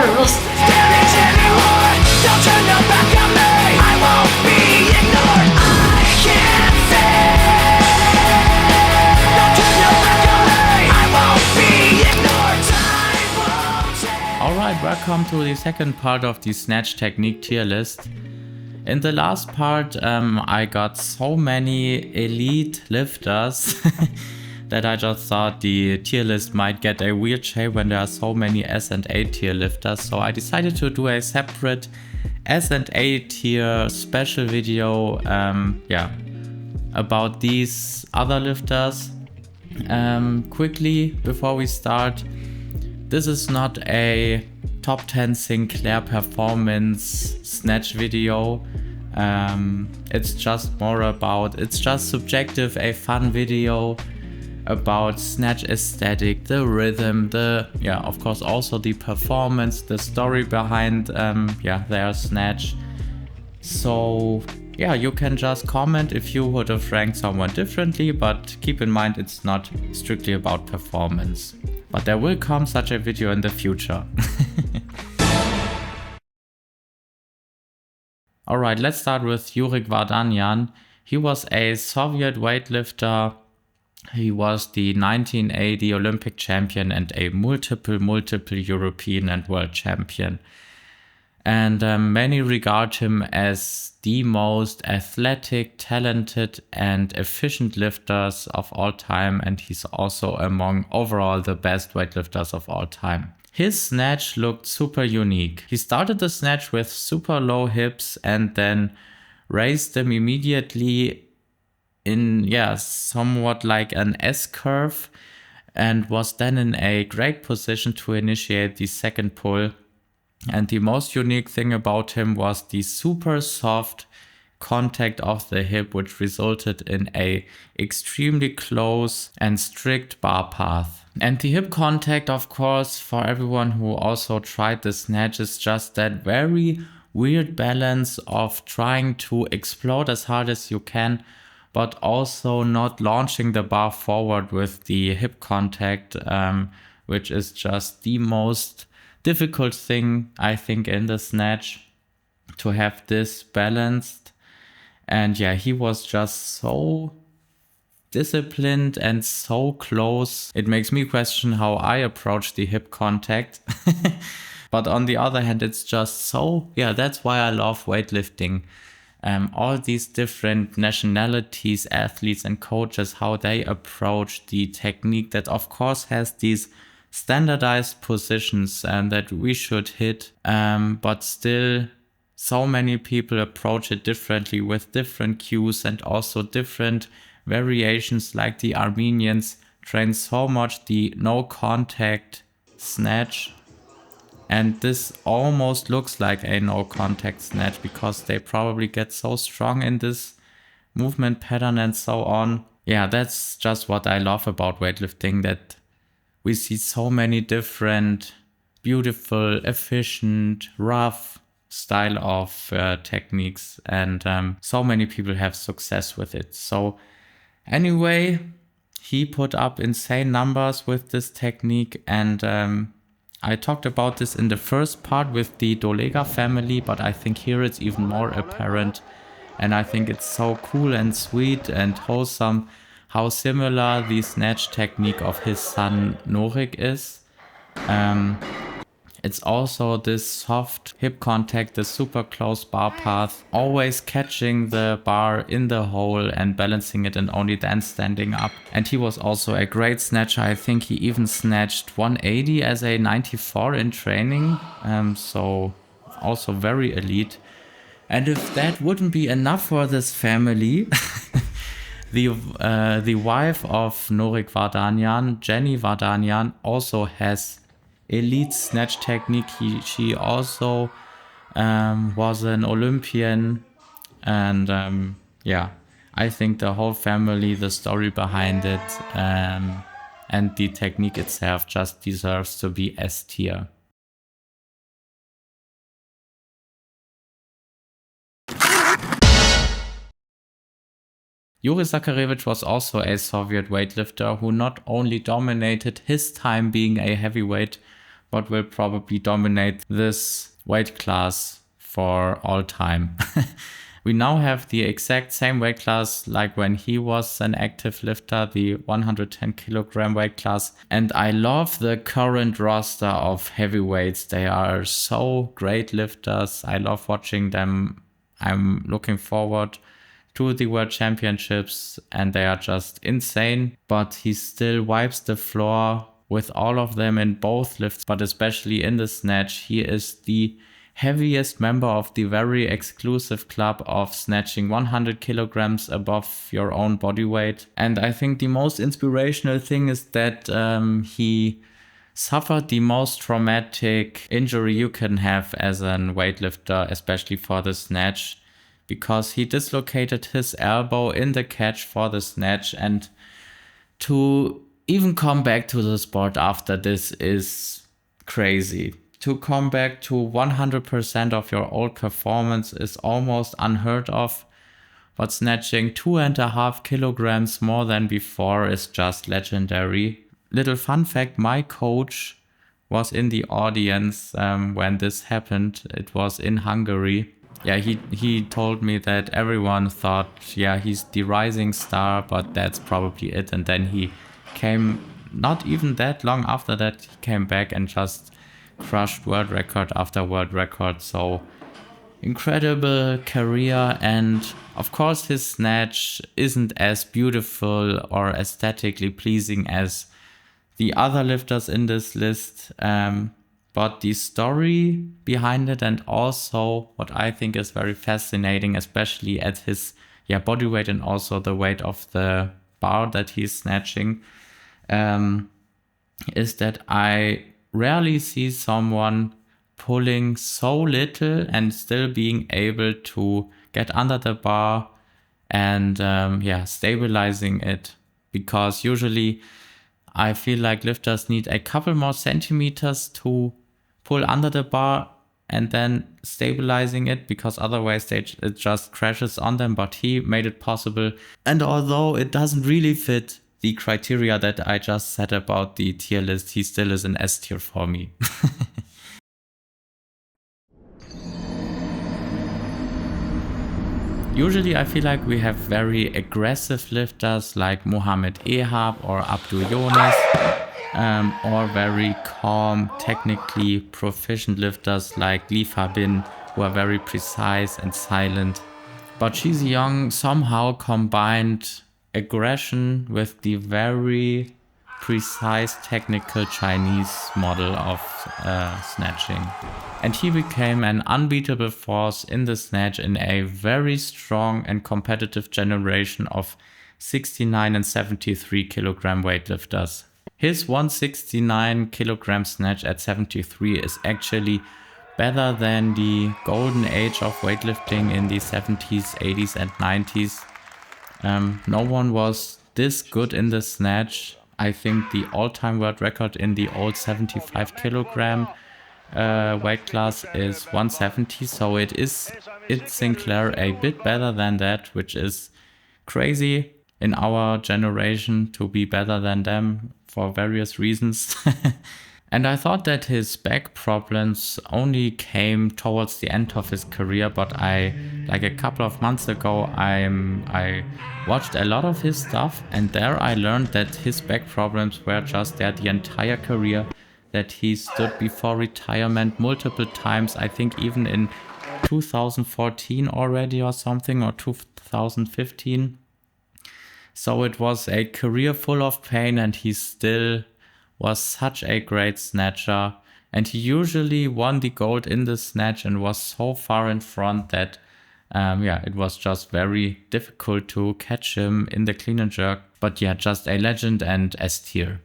girls. Don't turn your back on me. I won't be ignored. I can't say. Don't turn your back on me. I won't be ignored. Time won't change. Alright, welcome to the second part of the Snatch technique tier list. In the last part, I got so many elite lifters that I just thought the tier list might get a weird shape when there are so many S and A tier lifters. So I decided to do a separate S and A tier special video, about these other lifters. Quickly before we start, this is not a top 10 Sinclair performance snatch video. It's just more about, it's just subjective, a fun video about snatch aesthetic, the rhythm, of course also the performance, the story behind their snatch. So you can just comment if you would have ranked someone differently, but keep in mind it's not strictly about performance. But there will come such a video in the future. Alright, let's start with Dirk Vardanian. He was a Soviet weightlifter. He was the 1980 Olympic champion and a multiple European and world champion. And many regard him as the most athletic, talented and efficient lifters of all time, and he's also among overall the best weightlifters of all time. His snatch looked super unique. He started the snatch with super low hips and then raised them immediately in somewhat like an S-curve, and was then in a great position to initiate the second pull. And the most unique thing about him was the super soft contact of the hip, which resulted in a extremely close and strict bar path. And the hip contact, of course, for everyone who also tried the snatch, is just that very weird balance of trying to explode as hard as you can, but also not launching the bar forward with the hip contact, which is just the most difficult thing, I think, in the snatch, to have this balanced. And he was just so disciplined and so close. It makes me question how I approach the hip contact. But on the other hand, it's just so, that's why I love weightlifting. All these different nationalities, athletes and coaches, how they approach the technique that of course has these standardized positions and that we should hit, but still so many people approach it differently with different cues and also different variations. Like the Armenians train so much the no contact snatch, and this almost looks like a no contact snatch because they probably get so strong in this movement pattern and so on. That's just what I love about weightlifting, that we see so many different, beautiful, efficient, rough style of techniques, and so many people have success with it. So anyway, he put up insane numbers with this technique, and I talked about this in the first part with the Dolega family, but I think here it's even more apparent, and I think it's so cool and sweet and wholesome how similar the snatch technique of his son Norik is. It's also this soft hip contact, the super close bar path, always catching the bar in the hole and balancing it and only then standing up. And he was also a great snatcher. I think he even snatched 180 as a 94 in training. So also very elite. And if that wouldn't be enough for this family, the wife of Norik Vardanian, Jenny Vardanian, also has elite snatch technique. She also was an Olympian, and I think the whole family, the story behind it, and the technique itself just deserves to be S tier. Yuri Zakharevich was also a Soviet weightlifter who not only dominated his time being a heavyweight, but will probably dominate this weight class for all time. We now have the exact same weight class like when he was an active lifter, the 110 kilogram weight class. And I love the current roster of heavyweights. They are so great lifters. I love watching them. I'm looking forward to the World Championships and they are just insane. But he still wipes the floor with all of them in both lifts, but especially in the snatch. He is the heaviest member of the very exclusive club of snatching 100 kilograms above your own body weight. And I think the most inspirational thing is that he suffered the most traumatic injury you can have as a weightlifter, especially for the snatch, because he dislocated his elbow in the catch for the snatch. And to even come back to the sport after this is crazy. To come back to 100% of your old performance is almost unheard of, but snatching 2.5 kilograms more than before is just legendary. Little fun fact, my coach was in the audience when this happened. It was in Hungary. Yeah, he told me that everyone thought, yeah, he's the rising star, but that's probably it. And then he came, not even that long after that, he came back and just crushed world record after world record. So incredible career. And of course his snatch isn't as beautiful or aesthetically pleasing as the other lifters in this list, but the story behind it, and also what I think is very fascinating, especially at his body weight and also the weight of the bar that he's snatching, is that I rarely see someone pulling so little and still being able to get under the bar and stabilizing it. Because usually I feel like lifters need a couple more centimeters to pull under the bar and then stabilizing it, because otherwise it just crashes on them. But he made it possible. And although it doesn't really fit the criteria that I just said about the tier list, he still is an S tier for me. Usually I feel like we have very aggressive lifters like Mohamed Ehab or Abdul Yonis, or very calm, technically proficient lifters like Li Fabin, who are very precise and silent. But Chigishev somehow combined aggression with the very precise technical Chinese model of snatching. And he became an unbeatable force in the snatch in a very strong and competitive generation of 69 and 73 kilogram weightlifters. His 169 kilogram snatch at 73 is actually better than the golden age of weightlifting in the 70s, 80s and 90s. No one was this good in the snatch. I think the all-time world record in the old 75 kilogram weight class is 170, so it's Sinclair a bit better than that, which is crazy in our generation to be better than them for various reasons. And I thought that his back problems only came towards the end of his career, but like a couple of months ago, I watched a lot of his stuff, and there I learned that his back problems were just there the entire career, that he stood before retirement multiple times, I think even in 2014 already or something, or 2015. So it was a career full of pain, and he still was such a great snatcher, and he usually won the gold in the snatch and was so far in front that it was just very difficult to catch him in the clean and jerk. But yeah, just a legend and S tier.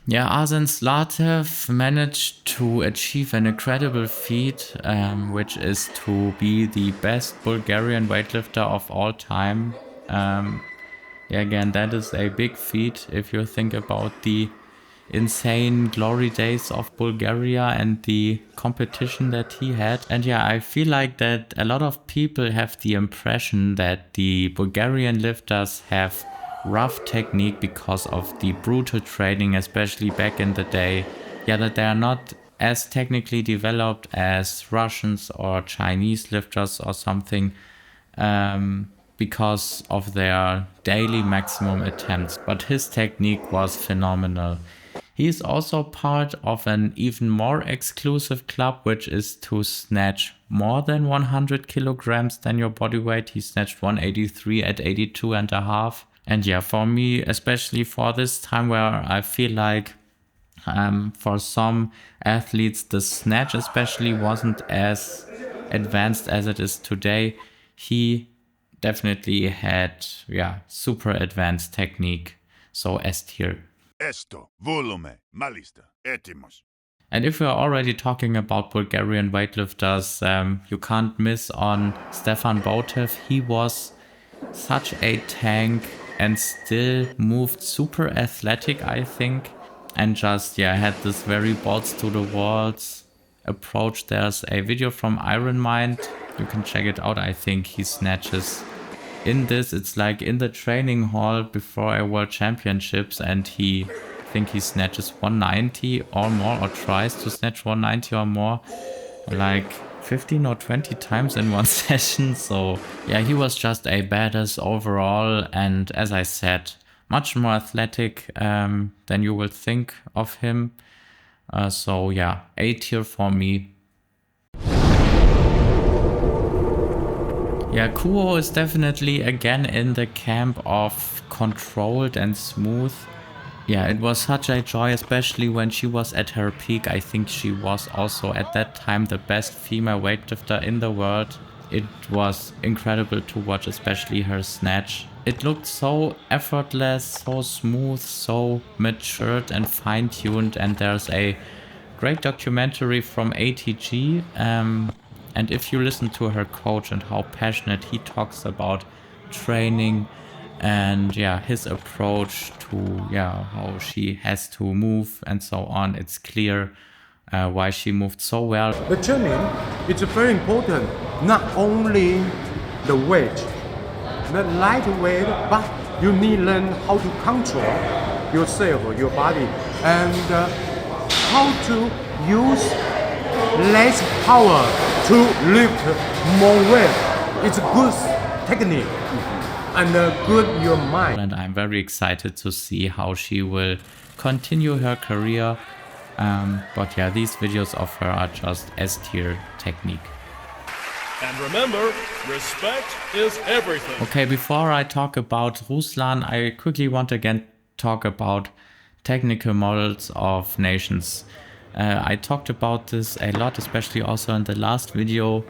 Yeah, Arsen Zlatev managed to achieve an incredible feat, which is to be the best Bulgarian weightlifter of all time. Again, that is a big feat if you think about the insane glory days of Bulgaria and the competition that he had. And yeah, I feel like that a lot of people have the impression that the Bulgarian lifters have rough technique because of the brutal training, especially back in the day. Yeah, that they are not as technically developed as Russians or Chinese lifters or something, because of their daily maximum attempts. But his technique was phenomenal. He is also part of an even more exclusive club, which is to snatch more than 100 kilograms than your body weight. He snatched 183 at 82.5. And yeah, for me, especially for this time where I feel like for some athletes, the snatch especially wasn't as advanced as it is today. He definitely had, yeah, super advanced technique. So S tier. Esto, volume, malista, etimos. And if we're already talking about Bulgarian weightlifters, you can't miss on Stefan Botev. He was such a tank and still moved super athletic, I think. And just, yeah, had this very balls to the walls approach. There's a video from Iron Mind. You can check it out. I think he snatches in this. It's like in the training hall before a world championships, and I think he snatches 190 or more, or tries to snatch 190 or more, like 15 or 20 times in one session. So yeah, he was just a badass overall, and as I said, much more athletic than you will think of him. So yeah, A tier for me. Yeah, Kuo is definitely again in the camp of controlled and smooth. Yeah, it was such a joy, especially when she was at her peak. I think she was also at that time the best female weightlifter in the world. It was incredible to watch, especially her snatch. It looked so effortless, so smooth, so matured and fine-tuned, and there's a great documentary from ATG. And if you listen to her coach and how passionate he talks about training and yeah, his approach to how she has to move and so on, it's clear why she moved so well. The training is very important, not only the weight, the light weight, but you need to learn how to control yourself, your body, and how to use less power to lift more weight. It's a good technique and good your mind. And I'm very excited to see how she will continue her career. But yeah, these videos of her are just S tier technique. And remember, respect is everything. Okay, before I talk about Ruslan, I quickly want to again talk about technical models of nations. I talked about this a lot, especially also in the last video.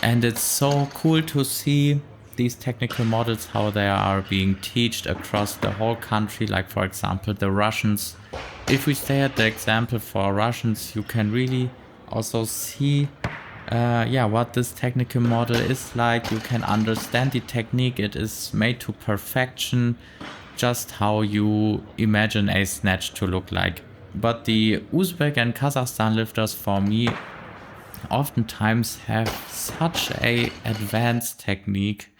And it's so cool to see these technical models, how they are being taught across the whole country. Like for example, the Russians. If we stay at the example for Russians, you can really also see what this technical model is like. You can understand the technique. It is made to perfection, just how you imagine a snatch to look like. But the Uzbek and Kazakhstan lifters, for me, oftentimes have such a advanced technique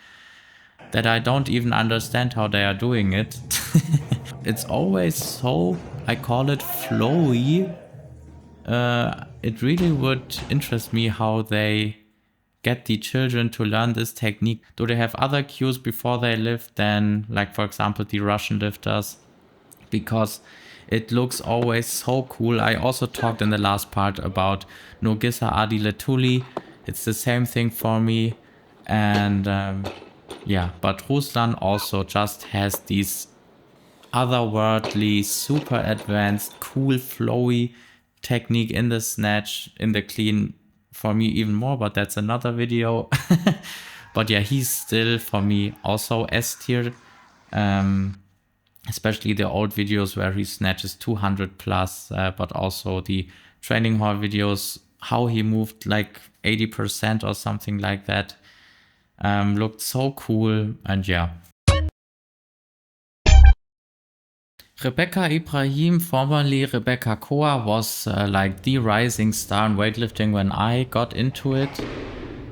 that I don't even understand how they are doing it. It's always so, I call it flowy. It really would interest me how they get the children to learn this technique. Do they have other cues before they lift than, like for example, the Russian lifters? Because it looks always so cool. I also talked in the last part about Nogisa Adiletuli. It's the same thing for me. And but Ruslan also just has these otherworldly, super advanced, cool, flowy technique in the snatch, in the clean, for me even more, but that's another video. But yeah, he's still for me also S tier. Especially the old videos where he snatches 200 plus, but also the training hall videos, how he moved like 80% or something like that, looked so cool. And yeah. Rebeka Ibrahim, formerly Rebeka Koa, was like the rising star in weightlifting when I got into it.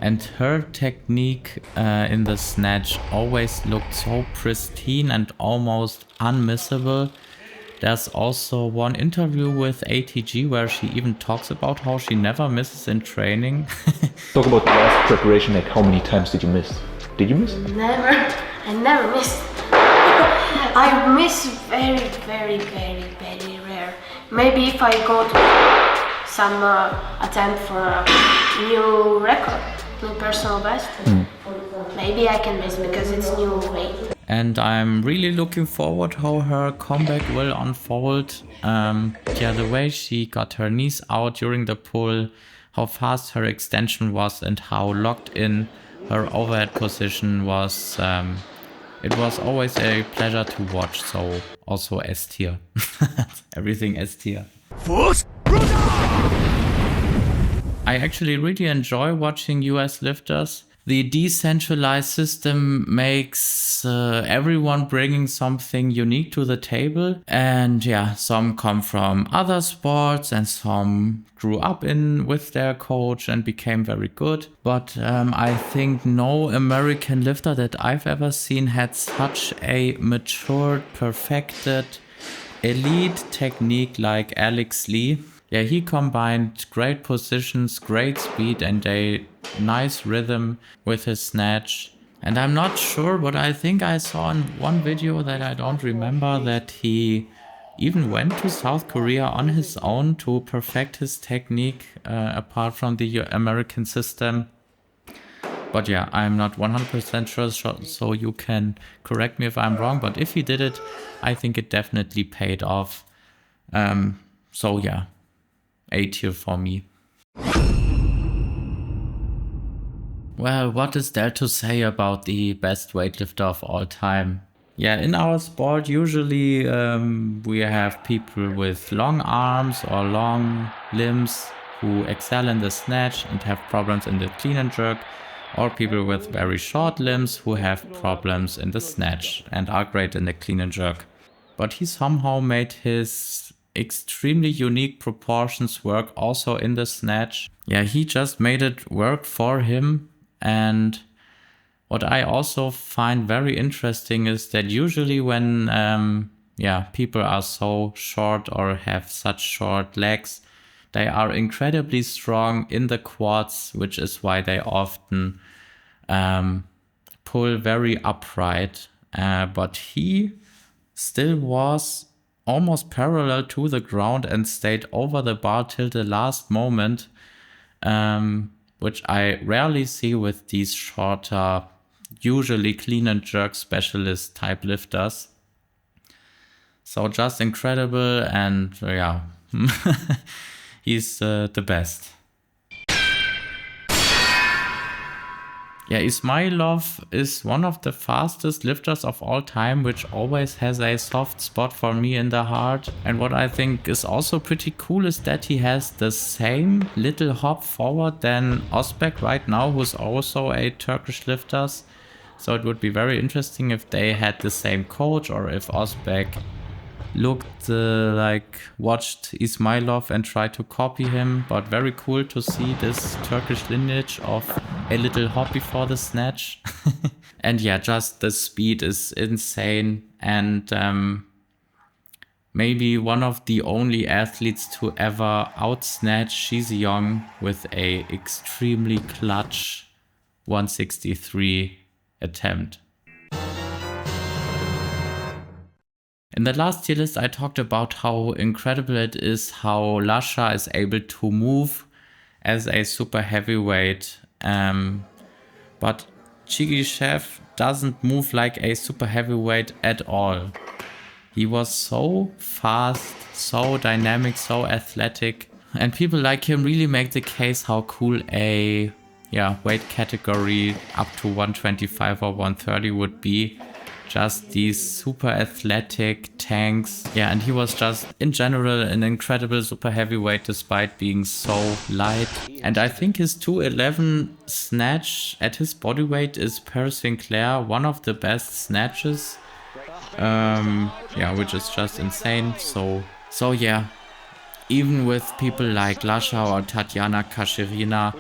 And her technique in the snatch always looked so pristine and almost unmissable. There's also one interview with ATG where she even talks about how she never misses in training. Talk about the last preparation, like how many times did you miss? Did you miss? Never. I never miss. I miss very rare. Maybe if I go to some attempt for a new record, new personal best, maybe I can miss because it's new weight. And I'm really looking forward how her comeback will unfold. Yeah, the way she got her knees out during the pull, how fast her extension was, and how locked in her overhead position was. It was always a pleasure to watch. So also S tier, everything S tier. I actually really enjoy watching US lifters. The decentralized system makes everyone bringing something unique to the table. And yeah, some come from other sports and some grew up with their coach and became very good. But I think no American lifter that I've ever seen had such a matured, perfected, elite technique like Alex Lee. Yeah, he combined great positions, great speed, and a nice rhythm with his snatch. And I'm not sure, but I think I saw in one video that I don't remember that he even went to South Korea on his own to perfect his technique apart from the American system. But yeah, I'm not 100% sure, so you can correct me if I'm wrong. But if he did it, I think it definitely paid off. So yeah. A tier for me. Well, what is there to say about the best weightlifter of all time? Yeah, in our sport, usually we have people with long arms or long limbs who excel in the snatch and have problems in the clean and jerk, or people with very short limbs who have problems in the snatch and are great in the clean and jerk. But he somehow made his extremely unique proportions work also in the snatch. Yeah, he just made it work for him. And what I also find very interesting is that usually when people are so short or have such short legs, they are incredibly strong in the quads, which is why they often pull very upright. But he still was almost parallel to the ground and stayed over the bar till the last moment, which I rarely see with these shorter, usually clean and jerk specialist type lifters. So just incredible, and yeah, he's the best. Yeah, Ismayilov is one of the fastest lifters of all time, which always has a soft spot for me in the heart. And what I think is also pretty cool is that he has the same little hop forward than Ozbek right now, who's also a Turkish lifter. So it would be very interesting if they had the same coach, or if Ozbek watched Ismayilov and tried to copy him. But very cool to see this Turkish lineage of a little hop before the snatch. And yeah, just the speed is insane. And maybe one of the only athletes to ever out-snatch Xiaojun with a extremely clutch 163 attempt. In the last tier list, I talked about how incredible it is how Lassi is able to move as a super heavyweight. But Chigishev doesn't move like a super heavyweight at all. He was so fast, so dynamic, so athletic. And people like him really make the case how cool a weight category up to 125 or 130 would be. Just these super athletic tanks. Yeah, and he was just in general an incredible super heavyweight despite being so light. And I think his 211 snatch at his body weight is per Sinclair one of the best snatches. Which is just insane. So yeah, even with people like Lasha or Tatiana Kasherina,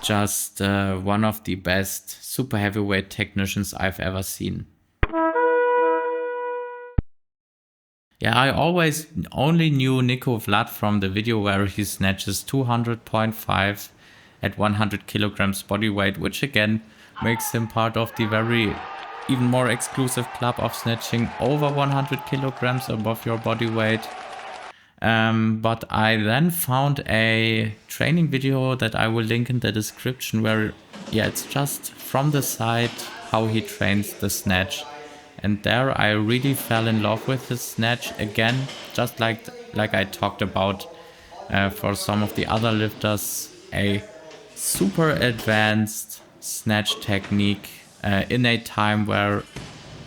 just one of the best super heavyweight technicians I've ever seen. Yeah, I always only knew Nicu Vlad from the video where he snatches 200.5 at 100 kilograms body weight, which again makes him part of the very even more exclusive club of snatching over 100 kilograms above your body weight. But I then found a training video that I will link in the description where, yeah, it's just from the side how he trains the snatch. And there I really fell in love with his snatch again, just like I talked about for some of the other lifters, a super advanced snatch technique in a time where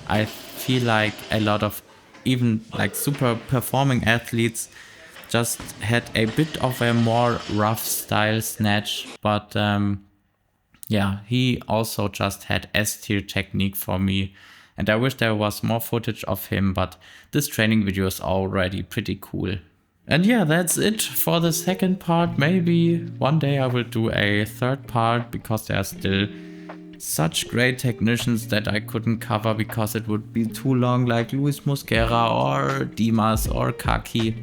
I feel like a lot of even like super performing athletes just had a bit of a more rough style snatch, but yeah, he also just had S-tier technique for me. And I wish there was more footage of him, but this training video is already pretty cool. And yeah, that's it for the second part. Maybe one day I will do a third part, because there are still such great technicians that I couldn't cover because it would be too long, like Luis Mosquera or Dimas or Kaki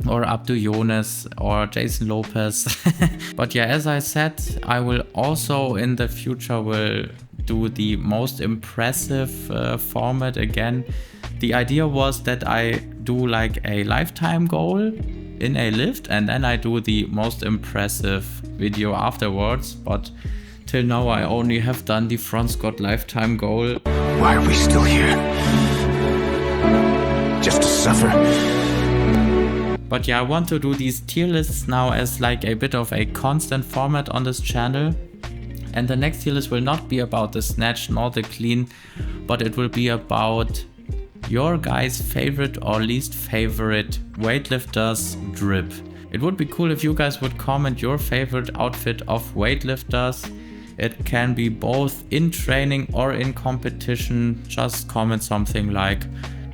or Abdu Yones or Jason Lopez. But yeah, as I said, I will also in the future will do the most impressive format again. The idea was that I do like a lifetime goal in a lift and then I do the most impressive video afterwards, but till now I only have done the front squat lifetime goal. Why are we still here? Just to suffer? But yeah, I want to do these tier lists now as like a bit of a constant format on this channel. And the next tier list will not be about the snatch nor the clean, but it will be about your guys' favorite or least favorite weightlifters drip. It would be cool if you guys would comment your favorite outfit of weightlifters. It can be both in training or in competition. Just comment something like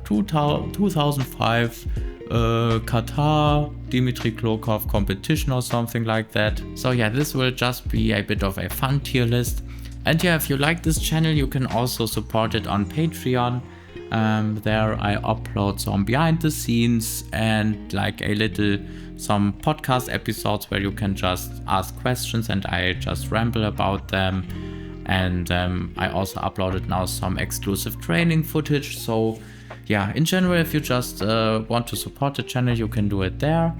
2005 Qatar Dimitri Klokov competition or something like that. So yeah, this will just be a bit of a fun tier list. And yeah, if you like this channel, you can also support it on Patreon. There I upload some behind the scenes and like some podcast episodes where you can just ask questions and I just ramble about them. And I also uploaded now some exclusive training footage. So yeah, in general, if you just want to support the channel, you can do it there.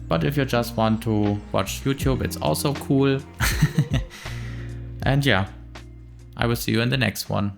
But if you just want to watch YouTube, it's also cool. And yeah, I will see you in the next one.